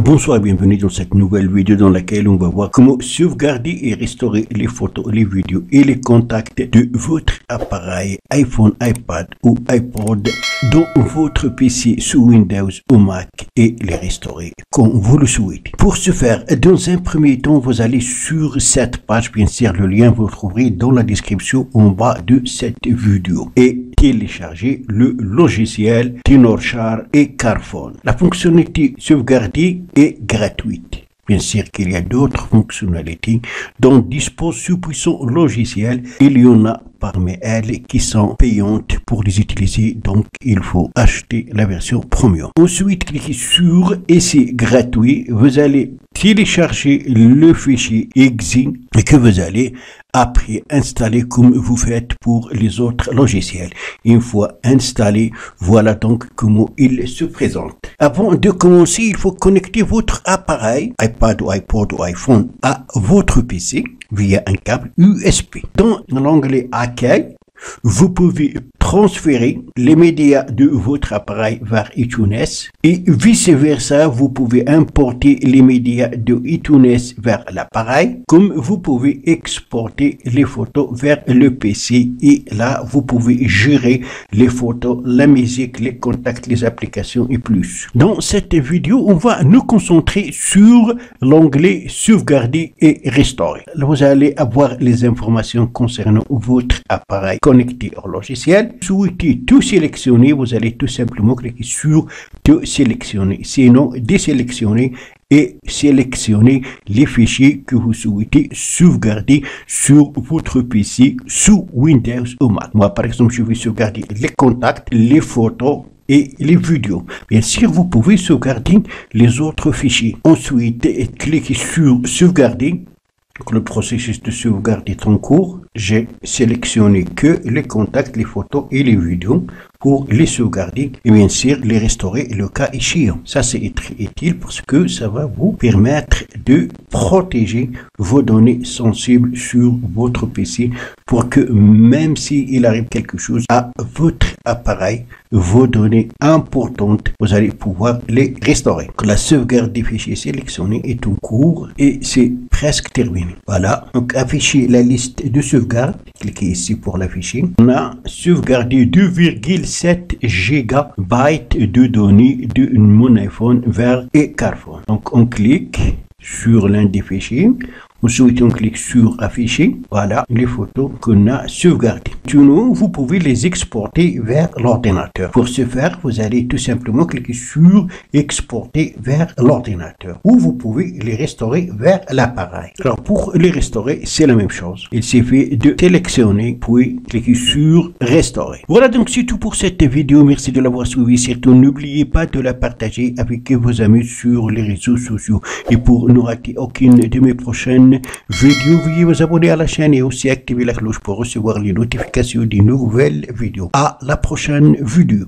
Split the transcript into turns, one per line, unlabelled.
Bonsoir, bienvenue dans cette nouvelle vidéo dans laquelle on va voir comment sauvegarder et restaurer les photos, les vidéos et les contacts de votre appareil iPhone, iPad ou iPod dans votre PC sous Windows ou Mac et les restaurer comme vous le souhaitez. Pour ce faire, dans un premier temps, vous allez sur cette page, bien sûr, le lien vous le trouverez dans la description en bas de cette vidéo et télécharger le logiciel TenorShare et Carphone. La fonctionnalité sauvegardée est gratuite. Bien sûr qu'il y a d'autres fonctionnalités dont dispose ce puissant logiciel. Il y en a parmi elles qui sont payantes pour les utiliser, donc il faut acheter la version premium. Ensuite, cliquez sur « Et c'est gratuit ». Vous allez télécharger le fichier exe que vous allez après installer comme vous faites pour les autres logiciels. Une fois installé, voilà donc comment il se présente. Avant de commencer, il faut connecter votre appareil, iPad ou iPod ou iPhone, à votre PC via un câble USB. Dans l'onglet Accueil, vous pouvez transférer les médias de votre appareil vers iTunes et vice versa, vous pouvez importer les médias de iTunes vers l'appareil, comme vous pouvez exporter les photos vers le PC et là vous pouvez gérer les photos, la musique, les contacts, les applications et plus. Dans cette vidéo, on va nous concentrer sur l'onglet sauvegarder et restaurer. Vous allez avoir les informations concernant votre appareil connecté au logiciel. Souhaitez tout sélectionner, vous allez tout simplement cliquer sur tout sélectionner, sinon désélectionner et sélectionner les fichiers que vous souhaitez sauvegarder sur votre PC sous Windows ou Mac. Moi par exemple, je vais sauvegarder les contacts, les photos et les vidéos. Bien sûr, vous pouvez sauvegarder les autres fichiers. Ensuite, cliquez sur sauvegarder. Donc, le processus de sauvegarde est en cours. J'ai sélectionné que les contacts, les photos et les vidéos pour les sauvegarder et bien sûr les restaurer le cas échéant. Ça c'est très utile parce que ça va vous permettre de protéger vos données sensibles sur votre PC pour que même s'il arrive quelque chose à votre appareil, vos données importantes, vous allez pouvoir les restaurer. Donc, la sauvegarde des fichiers sélectionnés est en cours et c'est presque terminé. Voilà, donc afficher la liste de sauvegarde. Cliquez ici pour l'afficher. On a sauvegardé 2,7 GB de données de mon iPhone vers et Carphone. Donc on clique sur l'un des fichiers. Ensuite, on clique sur afficher. Voilà les photos qu'on a sauvegardées. Sinon, vous pouvez les exporter vers l'ordinateur. Pour ce faire, vous allez tout simplement cliquer sur exporter vers l'ordinateur ou vous pouvez les restaurer vers l'appareil. Alors, pour les restaurer, c'est la même chose. Il suffit de sélectionner puis cliquer sur restaurer. Voilà donc c'est tout pour cette vidéo. Merci de l'avoir suivi. Surtout, n'oubliez pas de la partager avec vos amis sur les réseaux sociaux. Et pour ne rater aucune de mes prochaines vidéos, veuillez vous abonner à la chaîne et aussi activer la cloche pour recevoir les notifications des nouvelles vidéos. À la prochaine vidéo.